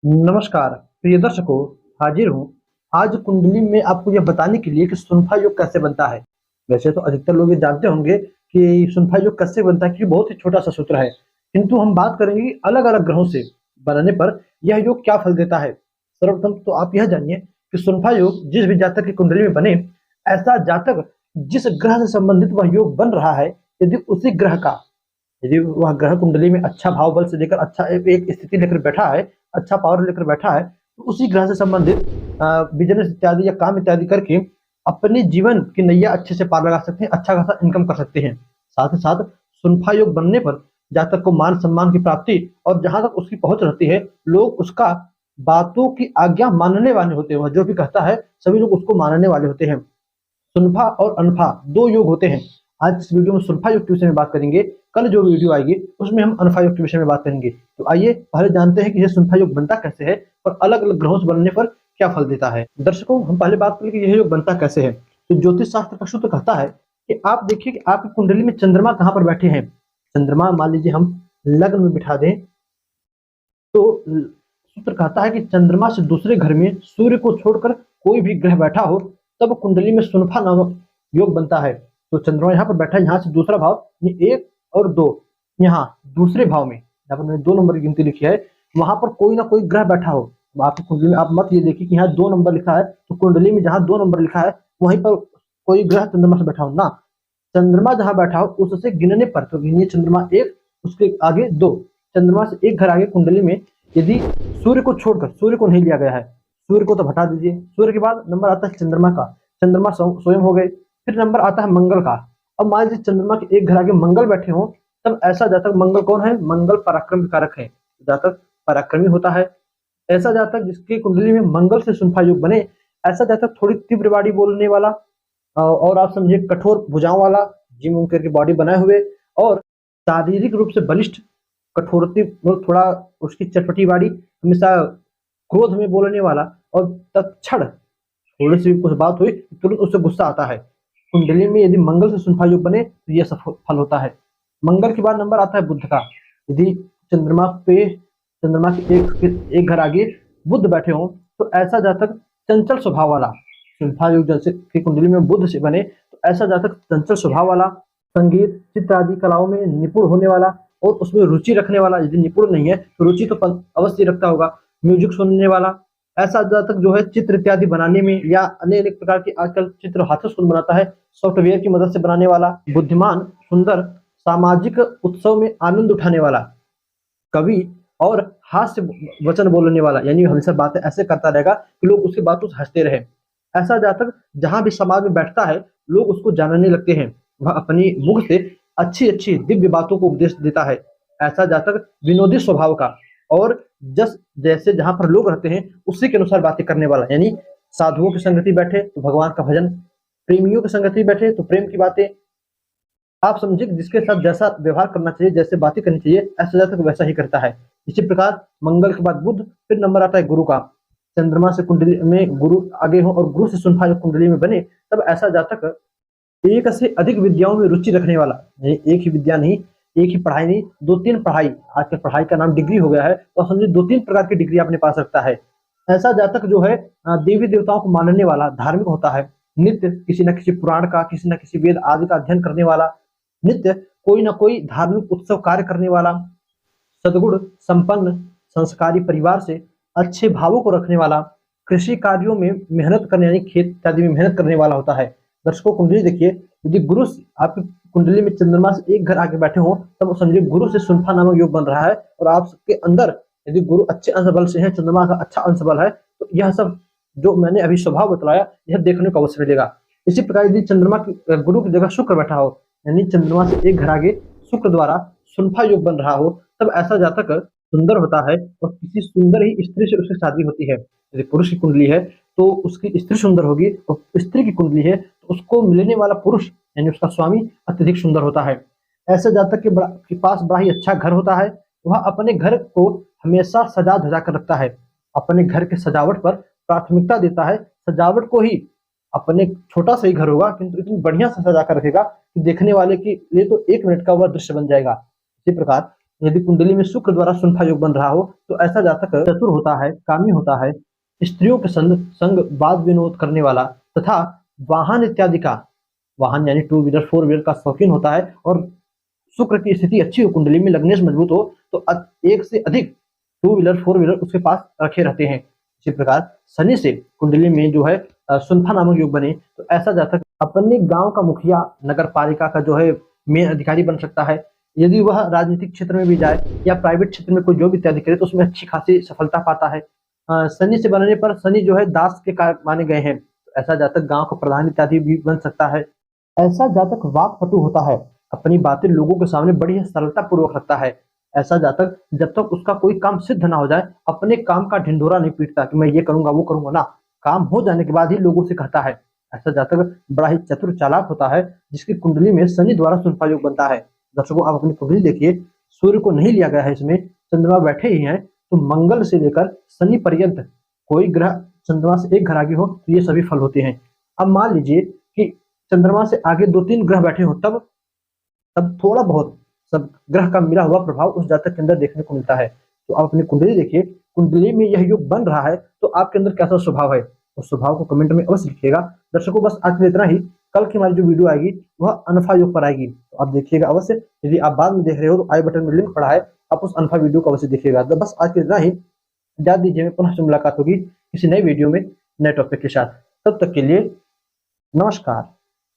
नमस्कार प्रिय दर्शकों। हाजिर हूँ आज कुंडली में आपको यह बताने के लिए कि सुनफा योग कैसे बनता है। वैसे तो अधिकतर लोग ये जानते होंगे कि सुनफा योग कैसे बनता है, क्योंकि बहुत ही छोटा सा सूत्र है। किंतु हम बात करेंगे कि अलग अलग ग्रहों से बनाने पर यह योग क्या फल देता है। सर्वप्रथम तो आप यह जानिए कि सुनफा योग जिस भी जातक की कुंडली में बने, ऐसा जातक जिस ग्रह से संबंधित वह योग बन रहा है, यदि उसी ग्रह का, यदि वह ग्रह कुंडली में अच्छा भाव बल से लेकर अच्छा एक स्थिति लेकर बैठा है, अच्छा पावर लेकर बैठा है, तो उसी ग्रह से संबंधित बिजनेस इत्यादि या काम इत्यादि करके अपने जीवन की नैया अच्छे से पार लगा सकते हैं, अच्छा खासा इनकम कर सकते हैं। साथ ही साथ सुनफा योग बनने पर जातक को मान सम्मान की प्राप्ति, और जहां तक उसकी पहुंच रहती है, लोग उसका बातों की आज्ञा मानने वाले होते हैं। वह जो भी कहता है सभी लोग उसको मानने वाले होते हैं। सुनफा और अनफा दो योग होते हैं। आज इस वीडियो में सुनफा योग के विषय में बात करेंगे। कल जो वीडियो आएगी उसमें हम अनफा योग के विषय में बात करेंगे। तो आइए पहले जानते हैं कि यह सुनफा योग बनता कैसे है और अलग अलग ग्रहों से बनने पर क्या फल देता है। दर्शकों, हम पहले बात करें कि यह योग बनता कैसे है। तो ज्योतिष शास्त्र का सूत्र कहता है कि आप देखिए कि आपकी कुंडली में चंद्रमा कहाँ पर बैठे हैं। चंद्रमा मान लीजिए हम लग्न में बिठा दें, तो सूत्र कहता है कि चंद्रमा से दूसरे घर में सूर्य को छोड़कर कोई भी ग्रह बैठा हो, तब कुंडली में सुनफा नामक योग बनता है। तो चंद्रमा यहाँ पर बैठा है, यहाँ से दूसरा भाव एक और दो, यहाँ दूसरे भाव में, यहाँ पर मैंने 2 नंबर की गिनती लिखी है, वहां पर कोई ना कोई ग्रह बैठा हो। आपकी कुंडली में आप मत ये देखिए कि यहाँ 2 नंबर लिखा है, तो कुंडली में जहाँ 2 नंबर लिखा है वहीं पर कोई ग्रह चंद्रमा से बैठा हो ना। चंद्रमा जहाँ बैठा हो उससे गिनने पर, तो गिनिए चंद्रमा एक, उसके आगे दो, चंद्रमा से एक घर आगे कुंडली में यदि सूर्य को छोड़कर, सूर्य को नहीं लिया गया है, सूर्य को तो हटा दीजिए, सूर्य के बाद नंबर आता है चंद्रमा का, चंद्रमा स्वयं हो गए, फिर नंबर आता है मंगल का। अब मान लीजिए चंद्रमा के एक घर आगे मंगल बैठे हो, तब ऐसा जातक, मंगल कौन है, मंगल पराक्रम कारक है, जातक पराक्रमी होता है। ऐसा जातक जिसकी कुंडली में मंगल से सुनफा योग बने, ऐसा जातक थोड़ी तीव्र वाणी बोलने वाला, और आप समझिए कठोर भुजाओं वाला, जिम उम करके बॉडी बनाए हुए, और शारीरिक रूप से बलिष्ठ, कठोरती मतलब थोड़ा उसकी चटपटी वाली, हमेशा क्रोध में बोलने वाला, और तत्क्षण थोड़ी सी कुछ बात हुई तुरंत उससे गुस्सा आता है। कुंडली में यदि मंगल से सुनफा योग बने तो यह सफल फल होता है। मंगल के बाद नंबर आता है बुध का। यदि चंद्रमा पे, चंद्रमा के एक घर आगे बुध बैठे हों, तो ऐसा जातक चंचल स्वभाव वाला, सुनफा योग जैसे की कुंडली में बुध से बने तो ऐसा जातक चंचल स्वभाव वाला, संगीत चित्र आदि कलाओं में निपुण होने वाला और उसमें रुचि रखने वाला। यदि निपुण नहीं है तो रुचि तो अवश्य रखता होगा, म्यूजिक सुनने वाला। ऐसा जातक जो है चित्र इत्यादि बनाने में, या अनेक अनेक प्रकार की आजकल चित्र हाथों से बनाता है, सॉफ्टवेयर की मदद से बनाने वाला, बुद्धिमान, सुंदर, सामाजिक उत्सव में आनंद उठाने वाला, कवि, और हास्य वचन बोलने वाला, यानी हमेशा बातें ऐसे करता रहेगा कि लोग उसकी बातों से हंसते रहे। ऐसा जातक जहां भी समाज में बैठता है लोग उसको जानने लगते हैं। वह अपनी मुख से अच्छी अच्छी दिव्य बातों को उपदेश देता है। ऐसा जातक विनोदी स्वभाव का, और जस जैसे जहां पर लोग रहते हैं उसी के अनुसार बातें करने वाला, यानी साधुओं की संगति बैठे तो भगवान का भजन, प्रेमियों की संगति बैठे तो प्रेम की बातें। आप समझिए जिसके साथ जैसा व्यवहार करना चाहिए, जैसे बातें करनी चाहिए, ऐसा जातक वैसा ही करता है। इसी प्रकार मंगल के बाद बुध, फिर नंबर आता है गुरु का। चंद्रमा से कुंडली में गुरु आगे हो और गुरु से सुनफा योग कुंडली में बने, तब ऐसा जातक एक से अधिक विद्याओं में रुचि रखने वाला, एक ही विद्या नहीं, एक ही पढ़ाई नहीं, 2-3 पढ़ाई, आजकल पढ़ाई का नाम डिग्री हो गया है, तो समझिए 2-3 प्रकार की डिग्री अपने पास रखता है। ऐसा जातक जो है देवी देवताओं को मानने वाला, धार्मिक होता है। नित्य किसी न किसी पुराण का, किसी न किसी वेद आदि का अध्ययन करने वाला, नित्य कोई ना कोई धार्मिक उत्सव कार्य करने वाला, सद्गुण संपन्न संस्कारी परिवार से, अच्छे भावों को रखने वाला, कृषि कार्यों में मेहनत करने, यानी खेत इत्यादि में मेहनत करने वाला होता है। दर्शकों, कुंडली देखिए, यदि गुरु आपकी कुंडली में चंद्रमा से एक घर आगे बैठे हो, तब समझिए गुरु से सुनफा नामक योग बन रहा है, और आपके अंदर यदि गुरु अच्छे अंश बल से है, चंद्रमा का अच्छा अंश बल है, तो यह सब जो मैंने अभी स्वभाव बतलाया यह देखने को अवश्य मिलेगा। इसी प्रकार यदि चंद्रमा की गुरु की जगह शुक्र बैठा हो, यानी चंद्रमा से एक घर आगे शुक्र द्वारा सुनफा योग बन रहा हो, तब ऐसा जातक सुंदर होता है और किसी सुंदर ही स्त्री से उसकी शादी होती है। यदि पुरुष की कुंडली है तो उसकी स्त्री सुंदर होगी, और स्त्री की कुंडली है तो उसको मिलने वाला पुरुष, यानी उसका स्वामी, अत्यधिक सुंदर होता है। ऐसे जातक के पास बड़ा ही अच्छा घर होता है। वह अपने घर को हमेशा सजा धजा कर रखता है, अपने घर के सजावट पर प्राथमिकता देता है। सजावट को ही, अपने छोटा सा ही घर होगा किंतु इतनी बढ़िया से सजा कर रखेगा कि देखने वाले के लिए तो 1 मिनट का वह दृश्य बन जाएगा। इसी प्रकार यदि कुंडली में शुक्र द्वारा सुनफा योग बन रहा हो तो ऐसा जातक चतुर होता है, कामी होता है, स्त्रियों के संग संग वाद विनोद करने वाला तथा वाहन इत्यादि का, वाहन यानी टू व्हीलर फोर व्हीलर का शौकीन होता है। और शुक्र की स्थिति अच्छी हो, कुंडली में लग्नेश मजबूत हो तो एक से अधिक टू व्हीलर फोर व्हीलर उसके पास रखे रहते हैं। इसी प्रकार शनि से कुंडली में जो है सुनफा नामक योग बने तो ऐसा जातक अपने गांव का मुखिया, नगर पालिका का जो है मेन अधिकारी बन सकता है। यदि वह राजनीतिक क्षेत्र में भी जाए या प्राइवेट क्षेत्र में कोई जॉब इत्यादि करे तो उसमें अच्छी खासी सफलता पाता है। शनि से बनने पर शनि जो है दास के कारक माने गए हैं, तो ऐसा जातक गांव का प्रधान इत्यादि भी बन सकता है। ऐसा जातक वाक्पटु होता है, अपनी बातें लोगों के सामने बड़ी सरलता पूर्वक रखता है। ऐसा जातक जब तक उसका कोई काम सिद्ध ना हो जाए अपने काम का ढिंढोरा नहीं पीटता कि मैं ये करूंगा वो करूंगा ना, काम हो जाने के बाद ही लोगों से कहता है। ऐसा जातक बड़ा ही चतुर चालाक होता है जिसकी कुंडली में शनि द्वारा सुनफा योग बनता है। दर्शकों, आप अपनी कुंडली देखिए, सूर्य को नहीं लिया गया है इसमें, चंद्रमा बैठे ही हैं, तो मंगल से लेकर शनि पर्यंत कोई ग्रह चंद्रमा से एक घर आगे हो तो ये सभी फल होते हैं। अब मान लीजिए कि चंद्रमा से आगे दो तीन ग्रह बैठे हो, तब तब थोड़ा बहुत सब ग्रह का मिला हुआ प्रभाव उस जातक के अंदर देखने को मिलता है। तो आप अपनी कुंडली देखिए, कुंडली में यह योग बन रहा है तो आपके अंदर कैसा स्वभाव है, उस स्वभाव को कमेंट में अवश्य लिखिएगा। दर्शकों, बस आज के लिए इतना ही। कल की हमारी जो वीडियो आएगी वह अनफा योग पर आएगी, तो आप देखिएगा अवश्य। यदि आप बाद में देख रहे हो तो आई बटन में लिंक पड़ा है, आप उस अनफा वीडियो को अवश्य देखिएगा। तो बस आज के लिए इतना ही। इजाजत दीजिए, पुनः से मुलाकात होगी किसी नई वीडियो में नए टॉपिक के साथ। तब तक के लिए नमस्कार।